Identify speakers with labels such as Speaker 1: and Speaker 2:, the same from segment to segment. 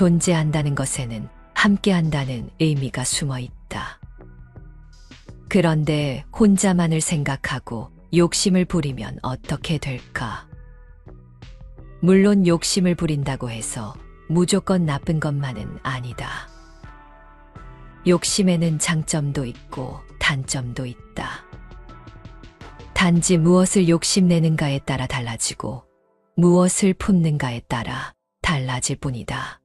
Speaker 1: 존재한다는 것에는 함께한다는 의미가 숨어 있다. 그런데 혼자만을 생각하고 욕심을 부리면 어떻게 될까? 물론 욕심을 부린다고 해서 무조건 나쁜 것만은 아니다. 욕심에는 장점도 있고 단점도 있다. 단지 무엇을 욕심내는가에 따라 달라지고 무엇을 품는가에 따라 달라질 뿐이다.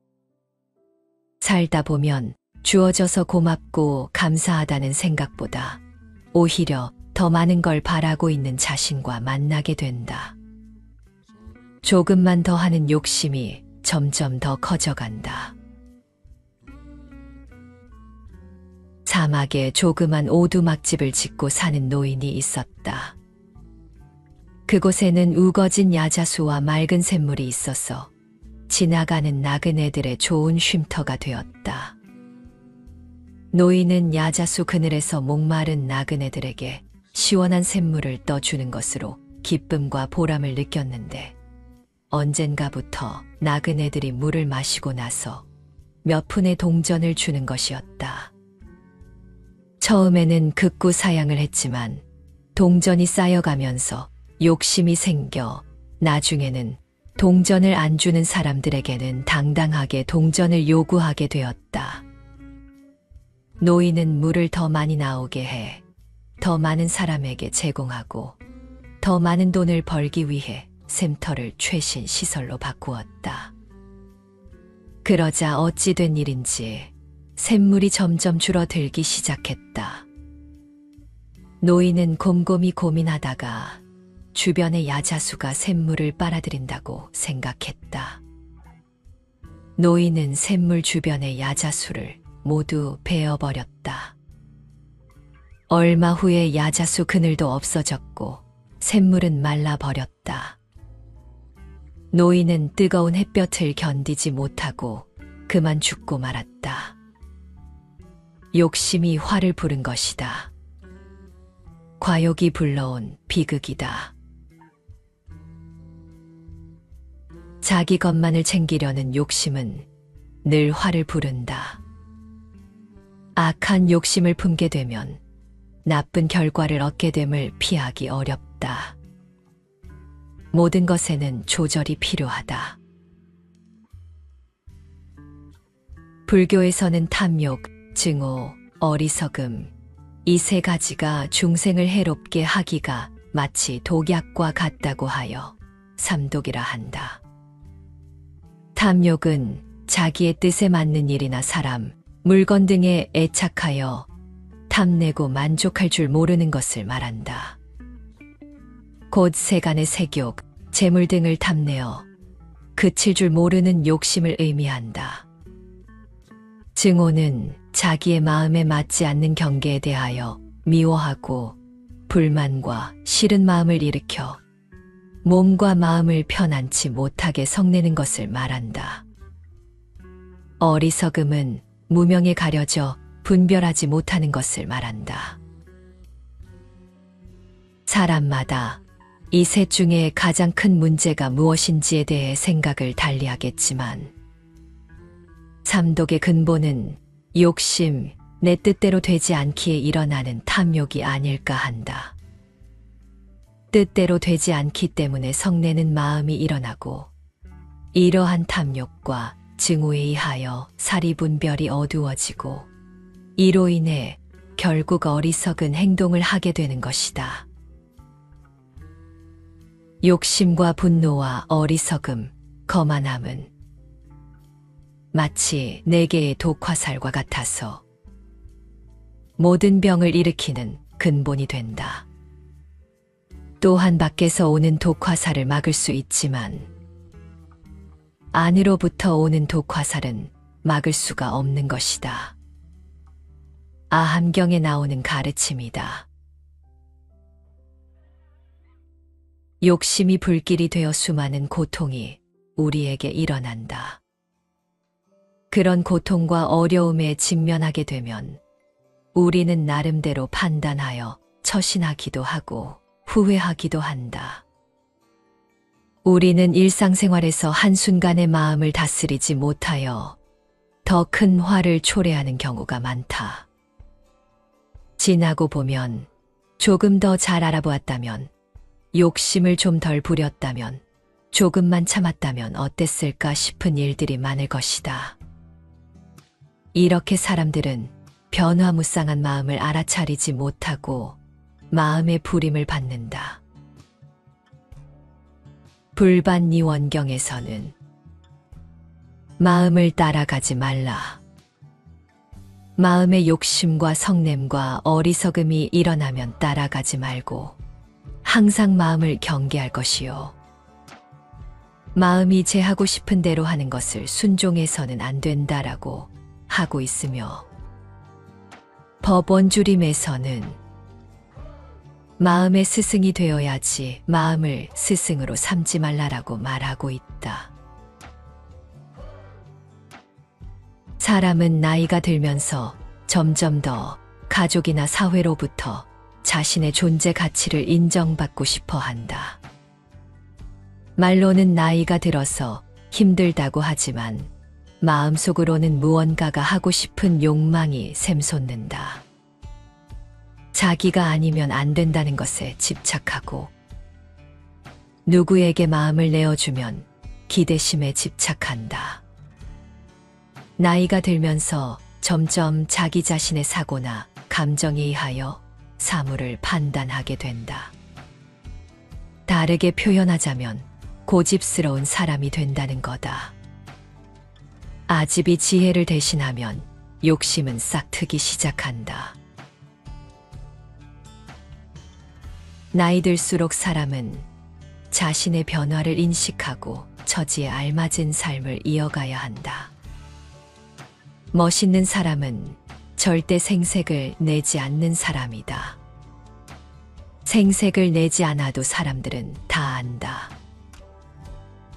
Speaker 1: 살다 보면 주어져서 고맙고 감사하다는 생각보다 오히려 더 많은 걸 바라고 있는 자신과 만나게 된다. 조금만 더 하는 욕심이 점점 더 커져간다. 사막에 조그만 오두막집을 짓고 사는 노인이 있었다. 그곳에는 우거진 야자수와 맑은 샘물이 있어서 지나가는 나그네들의 좋은 쉼터가 되었다. 노인은 야자수 그늘에서 목마른 나그네들에게 시원한 샘물을 떠주는 것으로 기쁨과 보람을 느꼈는데 언젠가부터 나그네들이 물을 마시고 나서 몇 푼의 동전을 주는 것이었다. 처음에는 극구 사양을 했지만 동전이 쌓여가면서 욕심이 생겨 나중에는 동전을 안 주는 사람들에게는 당당하게 동전을 요구하게 되었다. 노인은 물을 더 많이 나오게 해 더 많은 사람에게 제공하고 더 많은 돈을 벌기 위해 샘터를 최신 시설로 바꾸었다. 그러자 어찌 된 일인지 샘물이 점점 줄어들기 시작했다. 노인은 곰곰이 고민하다가 주변의 야자수가 샘물을 빨아들인다고 생각했다. 노인은 샘물 주변의 야자수를 모두 베어버렸다. 얼마 후에 야자수 그늘도 없어졌고 샘물은 말라버렸다. 노인은 뜨거운 햇볕을 견디지 못하고 그만 죽고 말았다. 욕심이 화를 부른 것이다. 과욕이 불러온 비극이다. 자기 것만을 챙기려는 욕심은 늘 화를 부른다. 악한 욕심을 품게 되면 나쁜 결과를 얻게 됨을 피하기 어렵다. 모든 것에는 조절이 필요하다. 불교에서는 탐욕, 증오, 어리석음, 이 세 가지가 중생을 해롭게 하기가 마치 독약과 같다고 하여 삼독이라 한다. 탐욕은 자기의 뜻에 맞는 일이나 사람, 물건 등에 애착하여 탐내고 만족할 줄 모르는 것을 말한다. 곧 세간의 색욕, 재물 등을 탐내어 그칠 줄 모르는 욕심을 의미한다. 증오는 자기의 마음에 맞지 않는 경계에 대하여 미워하고 불만과 싫은 마음을 일으켜 몸과 마음을 편안치 못하게 성내는 것을 말한다. 어리석음은 무명에 가려져 분별하지 못하는 것을 말한다. 사람마다 이 셋 중에 가장 큰 문제가 무엇인지에 대해 생각을 달리하겠지만 삼독의 근본은 욕심, 내 뜻대로 되지 않기에 일어나는 탐욕이 아닐까 한다. 뜻대로 되지 않기 때문에 성내는 마음이 일어나고 이러한 탐욕과 증오에 의하여 사리분별이 어두워지고 이로 인해 결국 어리석은 행동을 하게 되는 것이다. 욕심과 분노와 어리석음, 거만함은 마치 네 개의 독화살과 같아서 모든 병을 일으키는 근본이 된다. 또한 밖에서 오는 독화살을 막을 수 있지만 안으로부터 오는 독화살은 막을 수가 없는 것이다. 아함경에 나오는 가르침이다. 욕심이 불길이 되어 수많은 고통이 우리에게 일어난다. 그런 고통과 어려움에 직면하게 되면 우리는 나름대로 판단하여 처신하기도 하고 후회하기도 한다. 우리는 일상생활에서 한순간의 마음을 다스리지 못하여 더 큰 화를 초래하는 경우가 많다. 지나고 보면, 조금 더 잘 알아보았다면, 욕심을 좀 덜 부렸다면, 조금만 참았다면 어땠을까 싶은 일들이 많을 것이다. 이렇게 사람들은 변화무쌍한 마음을 알아차리지 못하고 마음의 부림을 받는다. 불반니 원경에서는 마음을 따라가지 말라. 마음의 욕심과 성냄과 어리석음이 일어나면 따라가지 말고 항상 마음을 경계할 것이요. 마음이 제 하고 싶은 대로 하는 것을 순종해서는 안 된다라고 하고 있으며, 법원주림에서는 마음의 스승이 되어야지 마음을 스승으로 삼지 말라라고 말하고 있다. 사람은 나이가 들면서 점점 더 가족이나 사회로부터 자신의 존재 가치를 인정받고 싶어 한다. 말로는 나이가 들어서 힘들다고 하지만 마음속으로는 무언가가 하고 싶은 욕망이 샘솟는다. 자기가 아니면 안 된다는 것에 집착하고, 누구에게 마음을 내어주면 기대심에 집착한다. 나이가 들면서 점점 자기 자신의 사고나 감정에 의하여 사물을 판단하게 된다. 다르게 표현하자면 고집스러운 사람이 된다는 거다. 아집이 지혜를 대신하면 욕심은 싹트기 시작한다. 나이 들수록 사람은 자신의 변화를 인식하고 처지에 알맞은 삶을 이어가야 한다. 멋있는 사람은 절대 생색을 내지 않는 사람이다. 생색을 내지 않아도 사람들은 다 안다.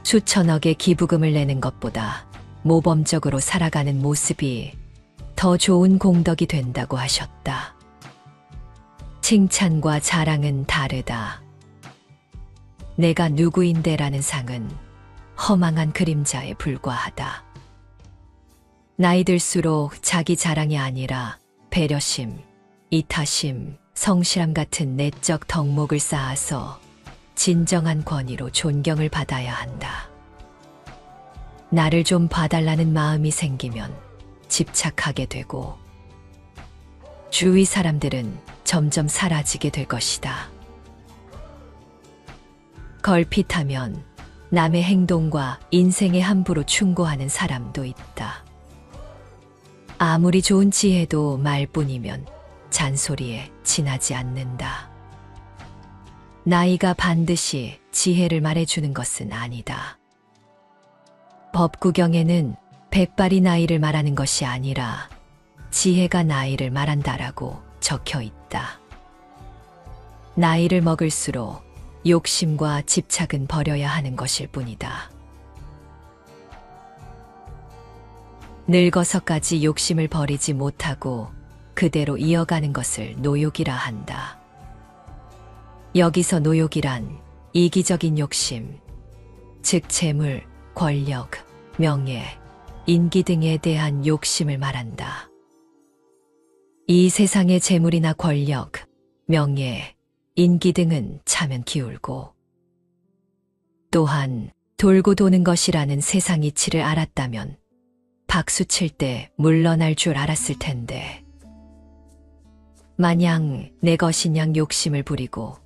Speaker 1: 수천억의 기부금을 내는 것보다 모범적으로 살아가는 모습이 더 좋은 공덕이 된다고 하셨다. 칭찬과 자랑은 다르다. 내가 누구인데라는 상은 허망한 그림자에 불과하다. 나이 들수록 자기 자랑이 아니라 배려심, 이타심, 성실함 같은 내적 덕목을 쌓아서 진정한 권위로 존경을 받아야 한다. 나를 좀 봐달라는 마음이 생기면 집착하게 되고, 주위 사람들은 점점 사라지게 될 것이다. 걸핏하면 남의 행동과 인생에 함부로 충고하는 사람도 있다. 아무리 좋은 지혜도 말뿐이면 잔소리에 지나지 않는다. 나이가 반드시 지혜를 말해주는 것은 아니다. 법구경에는 백발이 나이를 말하는 것이 아니라 지혜가 나이를 말한다라고 적혀 있다. 나이를 먹을수록 욕심과 집착은 버려야 하는 것일 뿐이다. 늙어서까지 욕심을 버리지 못하고 그대로 이어가는 것을 노욕이라 한다. 여기서 노욕이란 이기적인 욕심, 즉 재물, 권력, 명예, 인기 등에 대한 욕심을 말한다. 이 세상의 재물이나 권력, 명예, 인기 등은 차면 기울고, 또한 돌고 도는 것이라는 세상 이치를 알았다면 박수 칠 때 물러날 줄 알았을 텐데, 마냥 내 것인 양 욕심을 부리고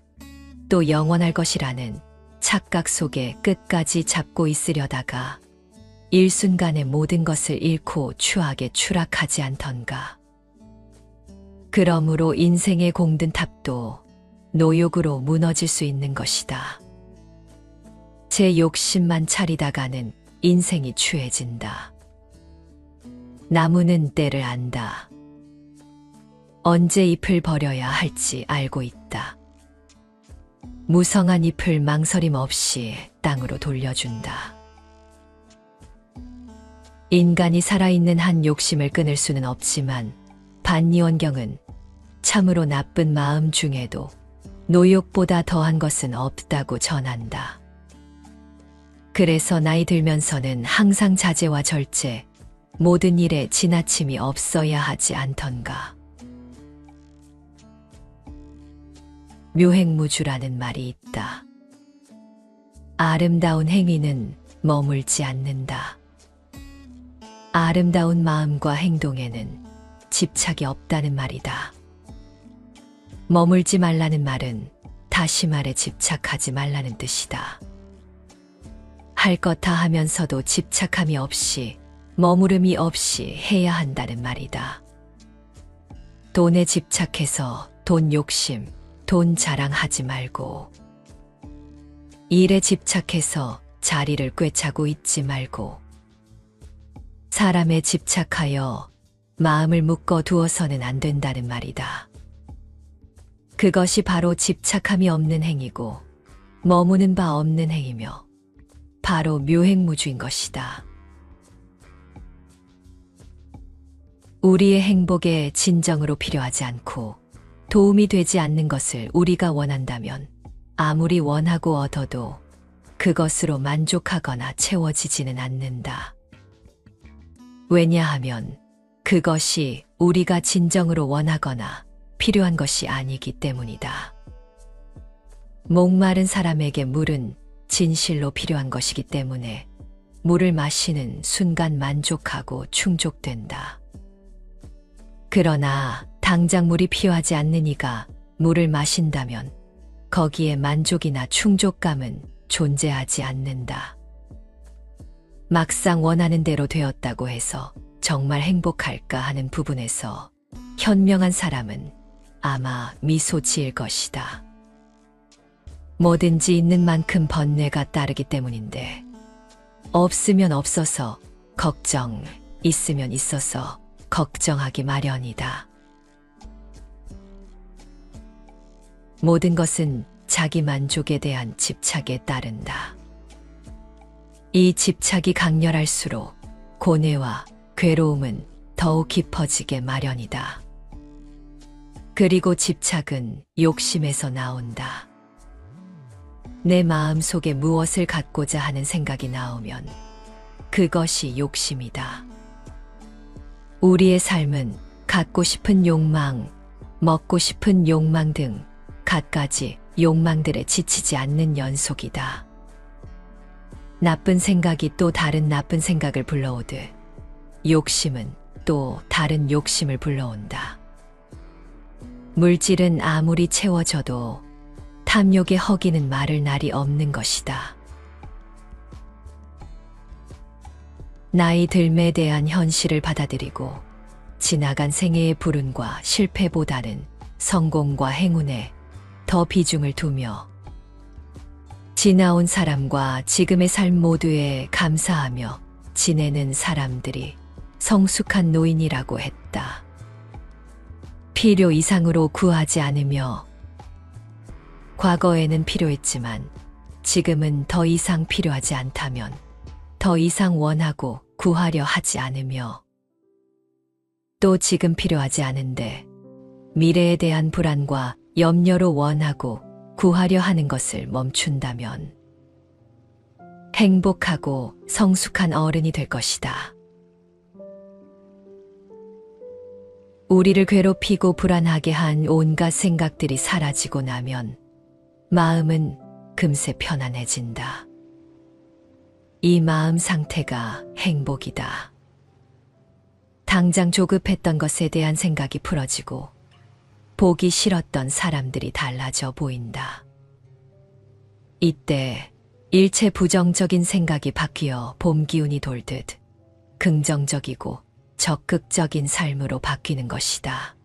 Speaker 1: 또 영원할 것이라는 착각 속에 끝까지 잡고 있으려다가 일순간에 모든 것을 잃고 추악에 추락하지 않던가. 그러므로 인생의 공든 탑도 노욕으로 무너질 수 있는 것이다. 제 욕심만 차리다가는 인생이 추해진다. 나무는 때를 안다. 언제 잎을 버려야 할지 알고 있다. 무성한 잎을 망설임 없이 땅으로 돌려준다. 인간이 살아있는 한 욕심을 끊을 수는 없지만 반니원경은 참으로 나쁜 마음 중에도 노욕보다 더한 것은 없다고 전한다. 그래서 나이 들면서는 항상 자제와 절제, 모든 일에 지나침이 없어야 하지 않던가. 묘행무주라는 말이 있다. 아름다운 행위는 머물지 않는다. 아름다운 마음과 행동에는 집착이 없다는 말이다. 머물지 말라는 말은 다시 말해 집착하지 말라는 뜻이다. 할 것 다 하면서도 집착함이 없이 머무름이 없이 해야 한다는 말이다. 돈에 집착해서 돈 욕심, 돈 자랑하지 말고, 일에 집착해서 자리를 꿰차고 있지 말고, 사람에 집착하여 마음을 묶어 두어서는 안 된다는 말이다. 그것이 바로 집착함이 없는 행위고 머무는 바 없는 행위며 바로 묘행무주인 것이다. 우리의 행복에 진정으로 필요하지 않고 도움이 되지 않는 것을 우리가 원한다면 아무리 원하고 얻어도 그것으로 만족하거나 채워지지는 않는다. 왜냐하면 그것이 우리가 진정으로 원하거나 필요한 것이 아니기 때문이다. 목마른 사람에게 물은 진실로 필요한 것이기 때문에 물을 마시는 순간 만족하고 충족된다. 그러나 당장 물이 필요하지 않는 이가 물을 마신다면 거기에 만족이나 충족감은 존재하지 않는다. 막상 원하는 대로 되었다고 해서 정말 행복할까 하는 부분에서 현명한 사람은 아마 미소 지을 것이다. 뭐든지 있는 만큼 번뇌가 따르기 때문인데, 없으면 없어서 걱정, 있으면 있어서 걱정하기 마련이다. 모든 것은 자기 만족에 대한 집착에 따른다. 이 집착이 강렬할수록 고뇌와 괴로움은 더욱 깊어지게 마련이다. 그리고 집착은 욕심에서 나온다. 내 마음 속에 무엇을 갖고자 하는 생각이 나오면 그것이 욕심이다. 우리의 삶은 갖고 싶은 욕망, 먹고 싶은 욕망 등 갖가지 욕망들에 지치지 않는 연속이다. 나쁜 생각이 또 다른 나쁜 생각을 불러오듯 욕심은 또 다른 욕심을 불러온다. 물질은 아무리 채워져도 탐욕에 허기는 마를 날이 없는 것이다. 나이 들매에 대한 현실을 받아들이고 지나간 생애의 불운과 실패보다는 성공과 행운에 더 비중을 두며 지나온 사람과 지금의 삶 모두에 감사하며 지내는 사람들이 성숙한 노인이라고 했다. 필요 이상으로 구하지 않으며 과거에는 필요했지만 지금은 더 이상 필요하지 않다면 더 이상 원하고 구하려 하지 않으며 또 지금 필요하지 않은데 미래에 대한 불안과 염려로 원하고 구하려 하는 것을 멈춘다면 행복하고 성숙한 어른이 될 것이다. 우리를 괴롭히고 불안하게 한 온갖 생각들이 사라지고 나면 마음은 금세 편안해진다. 이 마음 상태가 행복이다. 당장 조급했던 것에 대한 생각이 풀어지고 보기 싫었던 사람들이 달라져 보인다. 이때 일체 부정적인 생각이 바뀌어 봄 기운이 돌듯 긍정적이고 적극적인 삶으로 바뀌는 것이다.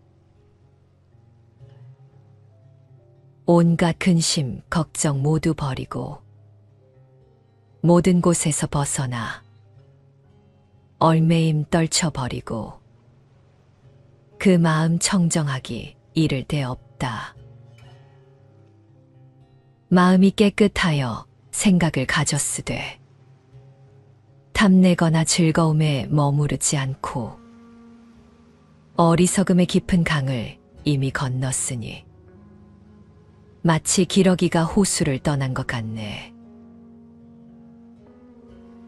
Speaker 1: 온갖 근심, 걱정 모두 버리고 모든 곳에서 벗어나 얼매임 떨쳐버리고 그 마음 청정하기 이를 데 없다. 마음이 깨끗하여 생각을 가졌으되 탐내거나 즐거움에 머무르지 않고 어리석음의 깊은 강을 이미 건넜으니 마치 기러기가 호수를 떠난 것 같네.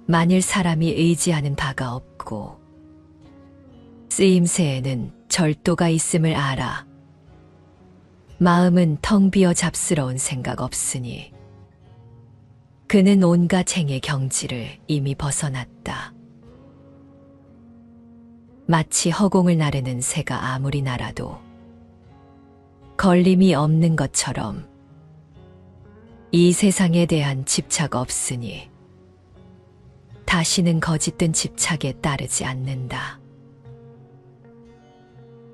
Speaker 1: 만일 사람이 의지하는 바가 없고 쓰임새에는 절도가 있음을 알아. 마음은 텅 비어 잡스러운 생각 없으니 그는 온갖 행의 경지를 이미 벗어났다. 마치 허공을 나르는 새가 아무리 날아도 걸림이 없는 것처럼 이 세상에 대한 집착 없으니 다시는 거짓된 집착에 따르지 않는다.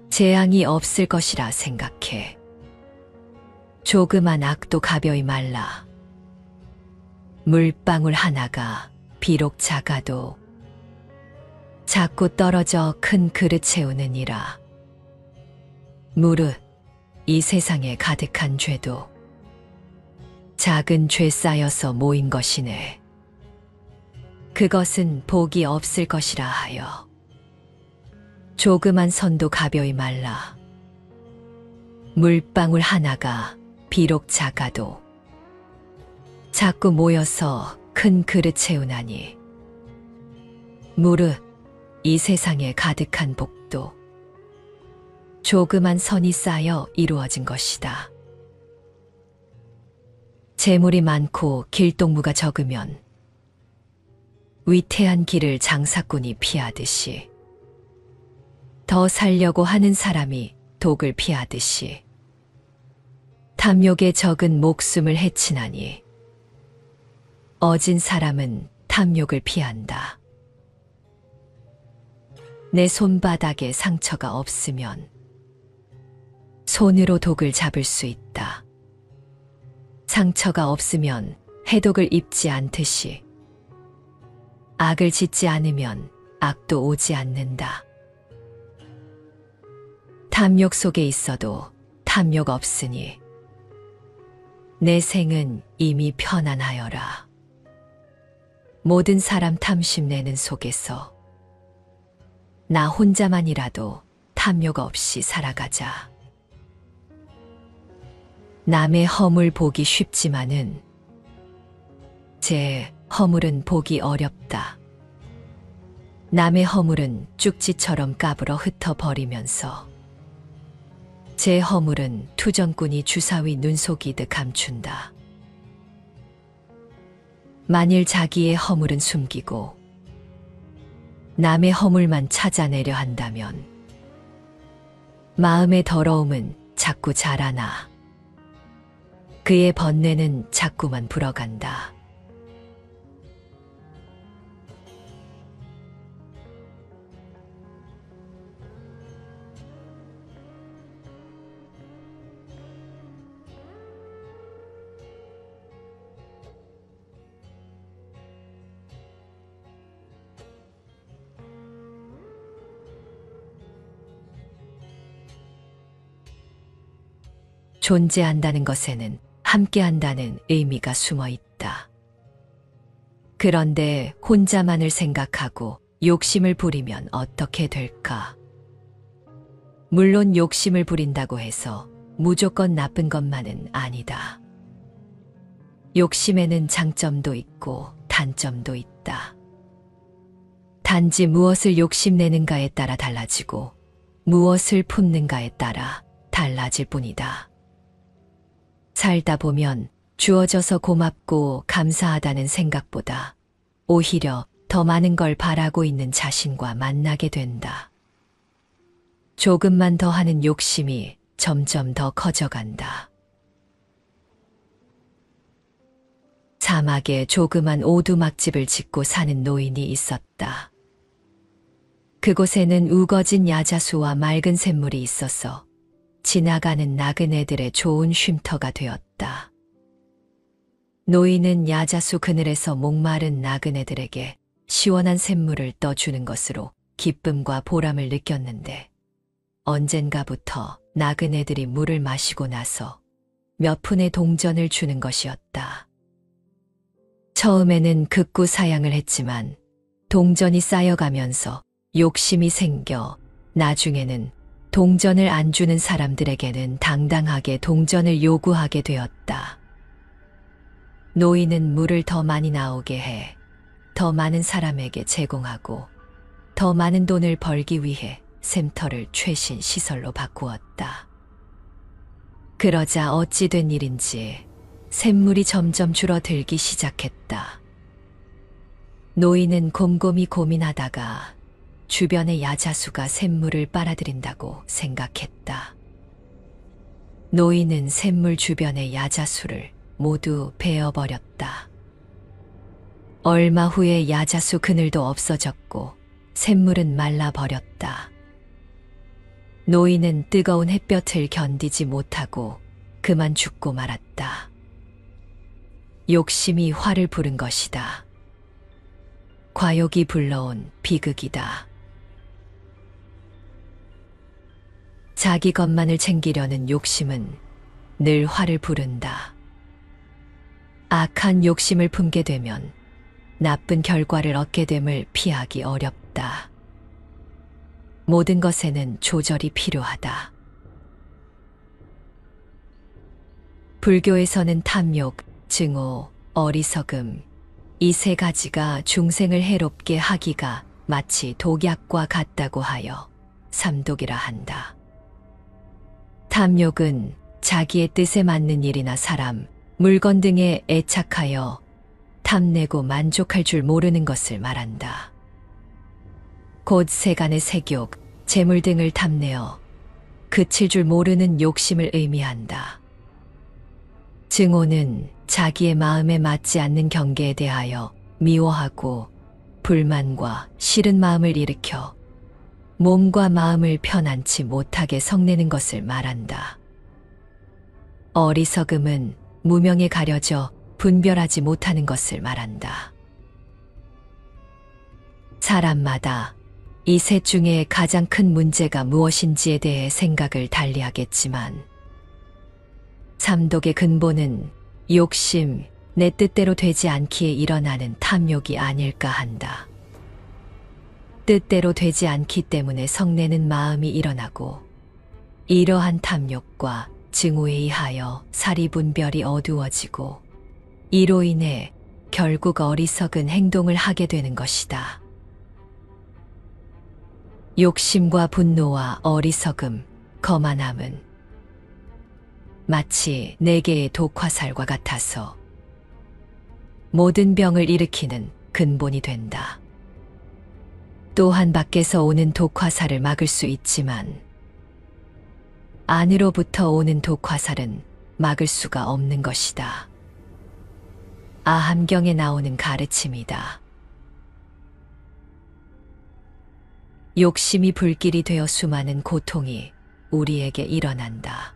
Speaker 1: 재앙이 없을 것이라 생각해. 조그만 악도 가벼이 말라. 물방울 하나가 비록 작아도 자꾸 떨어져 큰 그릇 채우느니라. 무릇 이 세상에 가득한 죄도 작은 죄 쌓여서 모인 것이네. 그것은 복이 없을 것이라 하여 조그만 선도 가벼이 말라. 물방울 하나가 비록 작아도 자꾸 모여서 큰 그릇 채우나니 무릇 이 세상에 가득한 복도 조그만 선이 쌓여 이루어진 것이다. 재물이 많고 길동무가 적으면 위태한 길을 장사꾼이 피하듯이 더 살려고 하는 사람이 독을 피하듯이 탐욕에 적은 목숨을 해치나니 어진 사람은 탐욕을 피한다. 내 손바닥에 상처가 없으면 손으로 독을 잡을 수 있다. 상처가 없으면 해독을 입지 않듯이 악을 짓지 않으면 악도 오지 않는다. 탐욕 속에 있어도 탐욕 없으니 내 생은 이미 편안하여라. 모든 사람 탐심내는 속에서 나 혼자만이라도 탐욕 없이 살아가자. 남의 허물 보기 쉽지만은 제 허물은 보기 어렵다. 남의 허물은 쭉지처럼 까불어 흩어버리면서 제 허물은 투정꾼이 주사위 눈속이듯 감춘다. 만일 자기의 허물은 숨기고 남의 허물만 찾아내려 한다면 마음의 더러움은 자꾸 자라나 그의 번뇌는 자꾸만 불어간다. 존재한다는 것에는 함께한다는 의미가 숨어 있다. 그런데 혼자만을 생각하고 욕심을 부리면 어떻게 될까? 물론 욕심을 부린다고 해서 무조건 나쁜 것만은 아니다. 욕심에는 장점도 있고 단점도 있다. 단지 무엇을 욕심내는가에 따라 달라지고 무엇을 품는가에 따라 달라질 뿐이다. 살다 보면 주어져서 고맙고 감사하다는 생각보다 오히려 더 많은 걸 바라고 있는 자신과 만나게 된다. 조금만 더 하는 욕심이 점점 더 커져간다. 사막에 조그만 오두막집을 짓고 사는 노인이 있었다. 그곳에는 우거진 야자수와 맑은 샘물이 있어서 지나가는 나그네들의 좋은 쉼터가 되었다. 노인은 야자수 그늘에서 목마른 나그네들에게 시원한 샘물을 떠주는 것으로 기쁨과 보람을 느꼈는데 언젠가부터 나그네들이 물을 마시고 나서 몇 푼의 동전을 주는 것이었다. 처음에는 극구 사양을 했지만 동전이 쌓여가면서 욕심이 생겨 나중에는 동전을 안 주는 사람들에게는 당당하게 동전을 요구하게 되었다. 노인은 물을 더 많이 나오게 해 더 많은 사람에게 제공하고 더 많은 돈을 벌기 위해 샘터를 최신 시설로 바꾸었다. 그러자 어찌 된 일인지 샘물이 점점 줄어들기 시작했다. 노인은 곰곰이 고민하다가 주변의 야자수가 샘물을 빨아들인다고 생각했다. 노인은 샘물 주변의 야자수를 모두 베어버렸다. 얼마 후에 야자수 그늘도 없어졌고 샘물은 말라버렸다. 노인은 뜨거운 햇볕을 견디지 못하고 그만 죽고 말았다. 욕심이 화를 부른 것이다. 과욕이 불러온 비극이다. 자기 것만을 챙기려는 욕심은 늘 화를 부른다. 악한 욕심을 품게 되면 나쁜 결과를 얻게 됨을 피하기 어렵다. 모든 것에는 조절이 필요하다. 불교에서는 탐욕, 증오, 어리석음, 이 세 가지가 중생을 해롭게 하기가 마치 독약과 같다고 하여 삼독이라 한다. 탐욕은 자기의 뜻에 맞는 일이나 사람, 물건 등에 애착하여 탐내고 만족할 줄 모르는 것을 말한다. 곧 세간의 색욕, 재물 등을 탐내어 그칠 줄 모르는 욕심을 의미한다. 증오는 자기의 마음에 맞지 않는 경계에 대하여 미워하고 불만과 싫은 마음을 일으켜 몸과 마음을 편안치 못하게 성내는 것을 말한다. 어리석음은 무명에 가려져 분별하지 못하는 것을 말한다. 사람마다 이 셋 중에 가장 큰 문제가 무엇인지에 대해 생각을 달리하겠지만 삼독의 근본은 욕심, 내 뜻대로 되지 않기에 일어나는 탐욕이 아닐까 한다. 뜻대로 되지 않기 때문에 성내는 마음이 일어나고 이러한 탐욕과 증오에 의하여 사리분별이 어두워지고 이로 인해 결국 어리석은 행동을 하게 되는 것이다. 욕심과 분노와 어리석음, 거만함은 마치 네 개의 독화살과 같아서 모든 병을 일으키는 근본이 된다. 또한 밖에서 오는 독화살을 막을 수 있지만 안으로부터 오는 독화살은 막을 수가 없는 것이다. 아함경에 나오는 가르침이다. 욕심이 불길이 되어 수많은 고통이 우리에게 일어난다.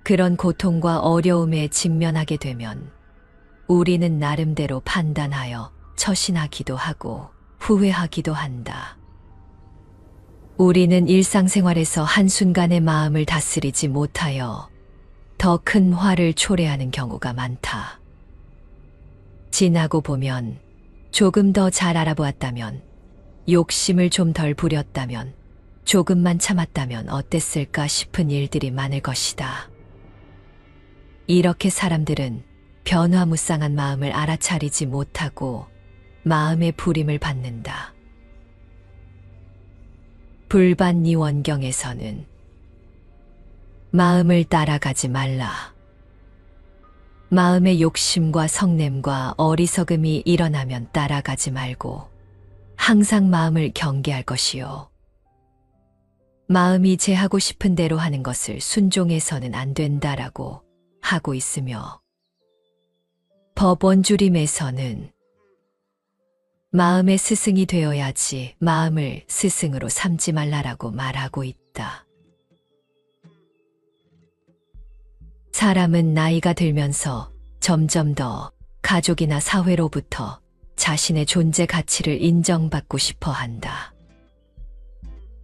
Speaker 1: 그런 고통과 어려움에 직면하게 되면 우리는 나름대로 판단하여 처신하기도 하고 후회하기도 한다. 우리는 일상생활에서 한순간의 마음을 다스리지 못하여 더 큰 화를 초래하는 경우가 많다. 지나고 보면 조금 더 잘 알아보았다면, 욕심을 좀 덜 부렸다면, 조금만 참았다면 어땠을까 싶은 일들이 많을 것이다. 이렇게 사람들은 변화무쌍한 마음을 알아차리지 못하고 마음의 불임을 받는다. 불반니원경에서는 마음을 따라가지 말라. 마음의 욕심과 성냄과 어리석음이 일어나면 따라가지 말고 항상 마음을 경계할 것이요. 마음이 제하고 싶은 대로 하는 것을 순종해서는 안 된다라고 하고 있으며 법원주림에서는 마음의 스승이 되어야지 마음을 스승으로 삼지 말라라고 말하고 있다. 사람은 나이가 들면서 점점 더 가족이나 사회로부터 자신의 존재 가치를 인정받고 싶어 한다.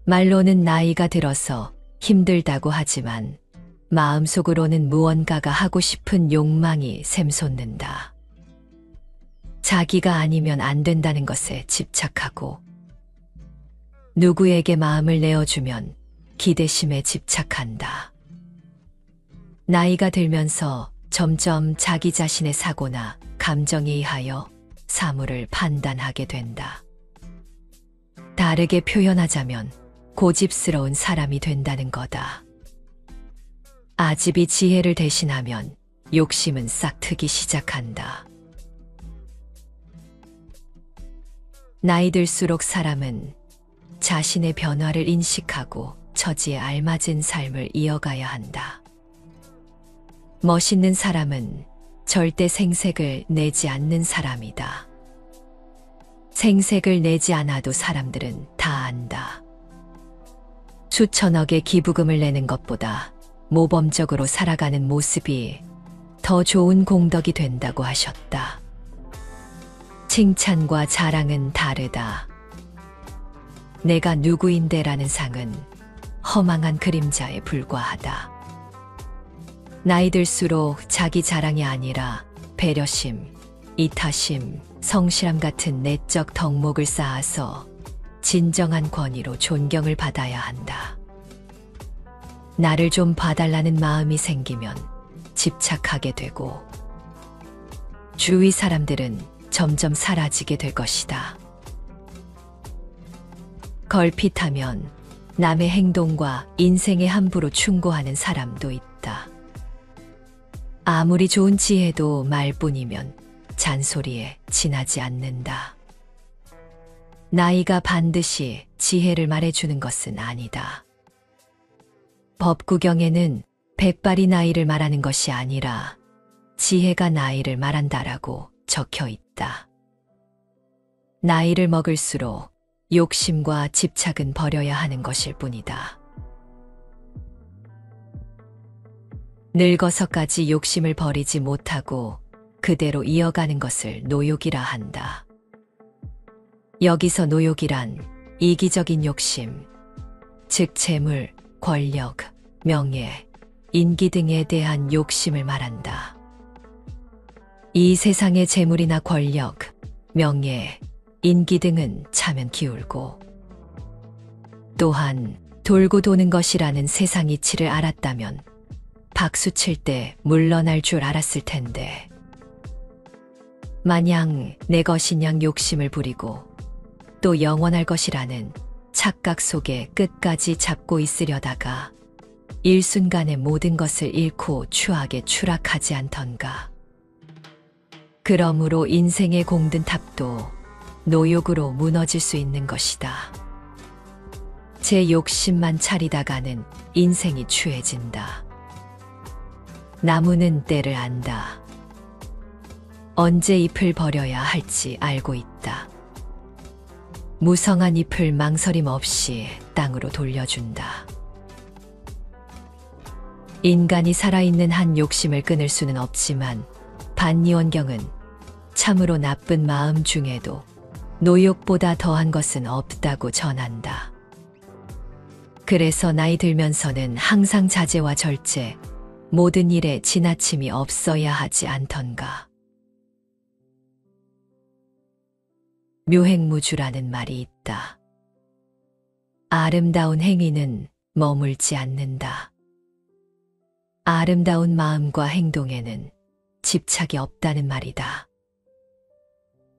Speaker 1: 말로는 나이가 들어서 힘들다고 하지만 마음속으로는 무언가가 하고 싶은 욕망이 샘솟는다. 자기가 아니면 안 된다는 것에 집착하고 누구에게 마음을 내어주면 기대심에 집착한다. 나이가 들면서 점점 자기 자신의 사고나 감정에 의하여 사물을 판단하게 된다. 다르게 표현하자면 고집스러운 사람이 된다는 거다. 아집이 지혜를 대신하면 욕심은 싹트기 시작한다. 나이 들수록 사람은 자신의 변화를 인식하고 처지에 알맞은 삶을 이어가야 한다. 멋있는 사람은 절대 생색을 내지 않는 사람이다. 생색을 내지 않아도 사람들은 다 안다. 수천억의 기부금을 내는 것보다 모범적으로 살아가는 모습이 더 좋은 공덕이 된다고 하셨다. 칭찬과 자랑은 다르다. 내가 누구인데라는 상은 허망한 그림자에 불과하다. 나이 들수록 자기 자랑이 아니라 배려심, 이타심, 성실함 같은 내적 덕목을 쌓아서 진정한 권위로 존경을 받아야 한다. 나를 좀 봐달라는 마음이 생기면 집착하게 되고 주위 사람들은 점점 사라지게 될 것이다. 걸핏하면 남의 행동과 인생에 함부로 충고하는 사람도 있다. 아무리 좋은 지혜도 말뿐이면 잔소리에 지나지 않는다. 나이가 반드시 지혜를 말해주는 것은 아니다. 법구경에는 백발이 나이를 말하는 것이 아니라 지혜가 나이를 말한다라고 적혀 있다. 나이를 먹을수록 욕심과 집착은 버려야 하는 것일 뿐이다. 늙어서까지 욕심을 버리지 못하고 그대로 이어가는 것을 노욕이라 한다. 여기서 노욕이란 이기적인 욕심, 즉 재물, 권력, 명예, 인기 등에 대한 욕심을 말한다. 이 세상의 재물이나 권력, 명예, 인기 등은 차면 기울고 또한 돌고 도는 것이라는 세상 이치를 알았다면 박수 칠 때 물러날 줄 알았을 텐데 마냥 내 것인 양 욕심을 부리고 또 영원할 것이라는 착각 속에 끝까지 잡고 있으려다가 일순간에 모든 것을 잃고 추악에 추락하지 않던가. 그러므로 인생의 공든 탑도 노욕으로 무너질 수 있는 것이다. 제 욕심만 차리다가는 인생이 추해진다. 나무는 때를 안다. 언제 잎을 버려야 할지 알고 있다. 무성한 잎을 망설임 없이 땅으로 돌려준다. 인간이 살아있는 한 욕심을 끊을 수는 없지만 반니원경은 참으로 나쁜 마음 중에도 노욕보다 더한 것은 없다고 전한다. 그래서 나이 들면서는 항상 자제와 절제, 모든 일에 지나침이 없어야 하지 않던가. 묘행무주라는 말이 있다. 아름다운 행위는 머물지 않는다. 아름다운 마음과 행동에는 집착이 없다는 말이다.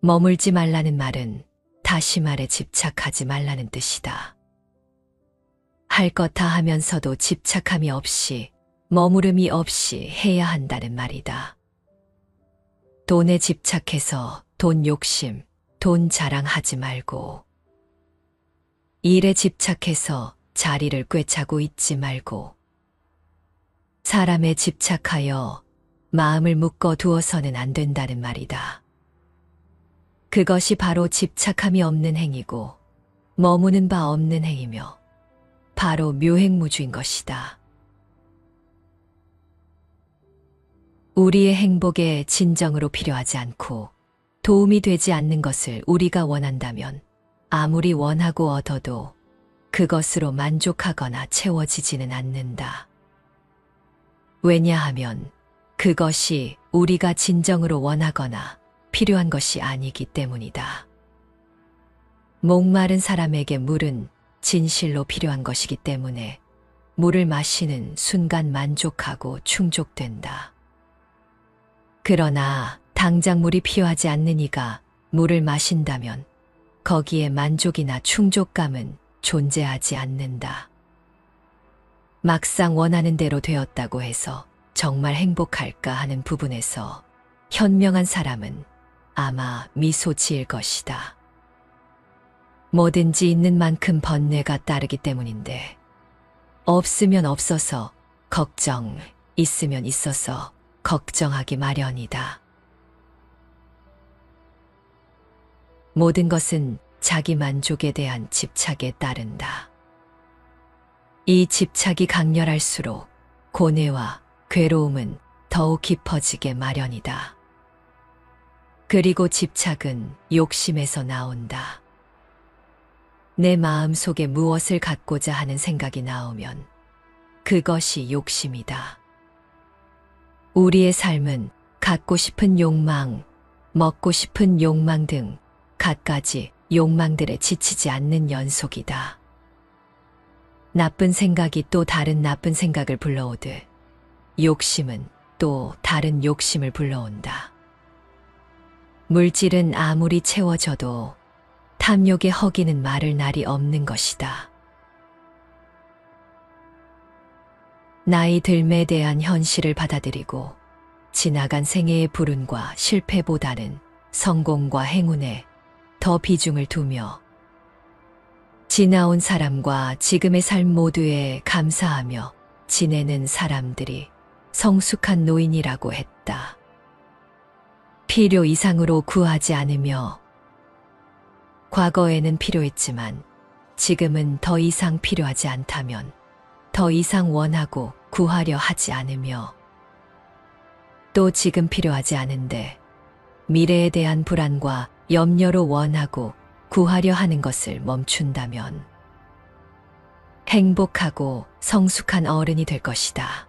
Speaker 1: 머물지 말라는 말은 다시 말해 집착하지 말라는 뜻이다. 할 것 다 하면서도 집착함이 없이 머무름이 없이 해야 한다는 말이다. 돈에 집착해서 돈 욕심, 돈 자랑하지 말고 일에 집착해서 자리를 꿰차고 있지 말고 사람에 집착하여 마음을 묶어 두어서는 안 된다는 말이다. 그것이 바로 집착함이 없는 행위고 머무는 바 없는 행위며 바로 묘행무주인 것이다. 우리의 행복에 진정으로 필요하지 않고 도움이 되지 않는 것을 우리가 원한다면 아무리 원하고 얻어도 그것으로 만족하거나 채워지지는 않는다. 왜냐하면 그것이 우리가 진정으로 원하거나 필요한 것이 아니기 때문이다. 목마른 사람에게 물은 진실로 필요한 것이기 때문에 물을 마시는 순간 만족하고 충족된다. 그러나 당장 물이 필요하지 않는 이가 물을 마신다면 거기에 만족이나 충족감은 존재하지 않는다. 막상 원하는 대로 되었다고 해서 정말 행복할까 하는 부분에서 현명한 사람은 아마 미소 지을 것이다. 뭐든지 있는 만큼 번뇌가 따르기 때문인데, 없으면 없어서 걱정, 있으면 있어서 걱정하기 마련이다. 모든 것은 자기 만족에 대한 집착에 따른다. 이 집착이 강렬할수록 고뇌와 괴로움은 더욱 깊어지게 마련이다. 그리고 집착은 욕심에서 나온다. 내 마음 속에 무엇을 갖고자 하는 생각이 나오면 그것이 욕심이다. 우리의 삶은 갖고 싶은 욕망, 먹고 싶은 욕망 등 갖가지 욕망들에 지치지 않는 연속이다. 나쁜 생각이 또 다른 나쁜 생각을 불러오듯 욕심은 또 다른 욕심을 불러온다. 물질은 아무리 채워져도 탐욕에 허기는 마를 날이 없는 것이다. 나이 들매에 대한 현실을 받아들이고 지나간 생애의 불운과 실패보다는 성공과 행운에 더 비중을 두며 지나온 사람과 지금의 삶 모두에 감사하며 지내는 사람들이 성숙한 노인이라고 했다. 필요 이상으로 구하지 않으며 과거에는 필요했지만 지금은 더 이상 필요하지 않다면 더 이상 원하고 구하려 하지 않으며 또 지금 필요하지 않은데 미래에 대한 불안과 염려로 원하고 구하려 하는 것을 멈춘다면 행복하고 성숙한 어른이 될 것이다.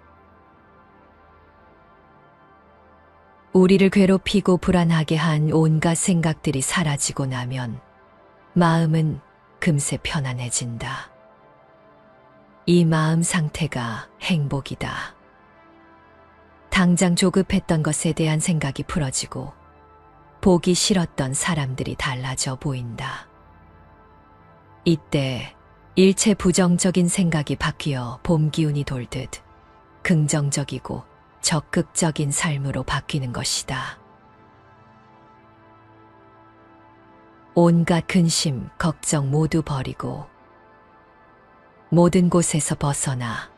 Speaker 1: 우리를 괴롭히고 불안하게 한 온갖 생각들이 사라지고 나면 마음은 금세 편안해진다. 이 마음 상태가 행복이다. 당장 조급했던 것에 대한 생각이 풀어지고 보기 싫었던 사람들이 달라져 보인다. 이때 일체 부정적인 생각이 바뀌어 봄 기운이 돌듯 긍정적이고 적극적인 삶으로 바뀌는 것이다. 온갖 근심, 걱정 모두 버리고 모든 곳에서 벗어나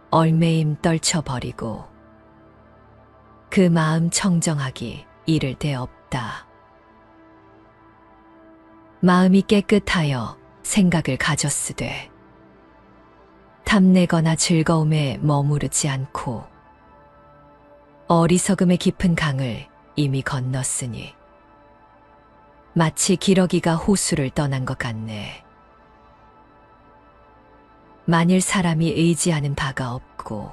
Speaker 1: 얼매임 떨쳐버리고 그 마음 청정하기 이를 데 없다. 마음이 깨끗하여 생각을 가졌으되 탐내거나 즐거움에 머무르지 않고 어리석음의 깊은 강을 이미 건넜으니 마치 기러기가 호수를 떠난 것 같네. 만일 사람이 의지하는 바가 없고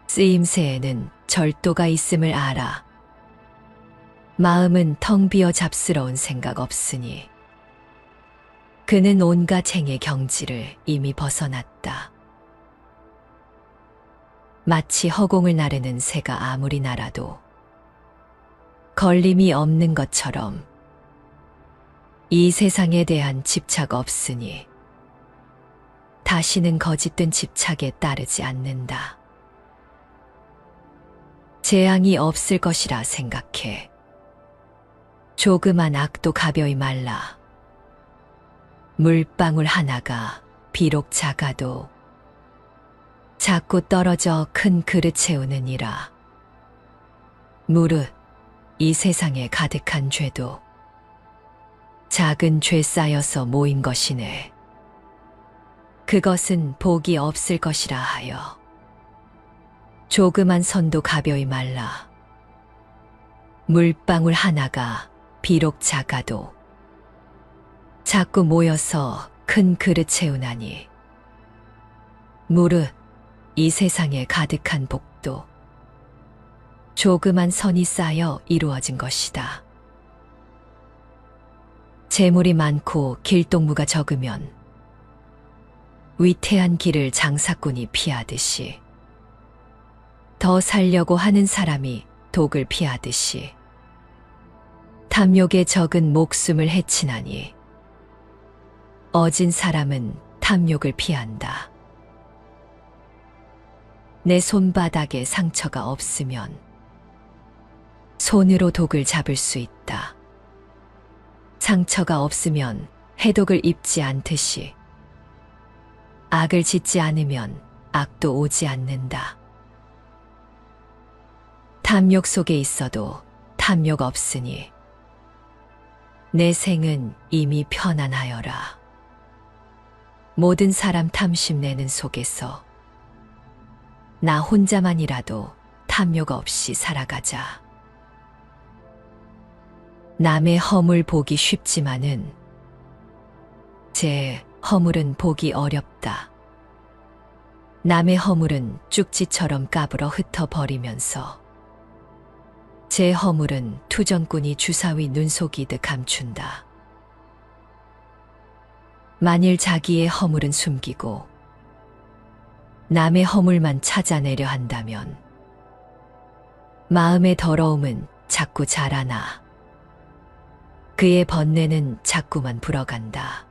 Speaker 1: 쓰임새에는 절도가 있음을 알아. 마음은 텅 비어 잡스러운 생각 없으니 그는 온갖 행의 경지를 이미 벗어났다. 마치 허공을 나르는 새가 아무리 날아도 걸림이 없는 것처럼 이 세상에 대한 집착 없으니 다시는 거짓된 집착에 따르지 않는다. 재앙이 없을 것이라 생각해. 조그만 악도 가벼이 말라. 물방울 하나가 비록 작아도 작고 떨어져 큰 그릇 채우느니라. 무릇 이 세상에 가득한 죄도 작은 죄 쌓여서 모인 것이네. 그것은 복이 없을 것이라 하여 조그만 선도 가벼이 말라. 물방울 하나가 비록 작아도 자꾸 모여서 큰 그릇 채우나니 무릇 이 세상에 가득한 복도 조그만 선이 쌓여 이루어진 것이다. 재물이 많고 길동무가 적으면 위태한 길을 장사꾼이 피하듯이 더 살려고 하는 사람이 독을 피하듯이 탐욕에 적은 목숨을 해치나니 어진 사람은 탐욕을 피한다. 내 손바닥에 상처가 없으면 손으로 독을 잡을 수 있다. 상처가 없으면 해독을 입지 않듯이 악을 짓지 않으면 악도 오지 않는다. 탐욕 속에 있어도 탐욕 없으니 내 생은 이미 편안하여라. 모든 사람 탐심내는 속에서 나 혼자만이라도 탐욕 없이 살아가자. 남의 허물 보기 쉽지만은 제 허물은 보기 어렵다. 남의 허물은 쪽지처럼 까불어 흩어버리면서 제 허물은 투정꾼이 주사위 눈속이듯 감춘다. 만일 자기의 허물은 숨기고 남의 허물만 찾아내려 한다면 마음의 더러움은 자꾸 자라나 그의 번뇌는 자꾸만 불어간다.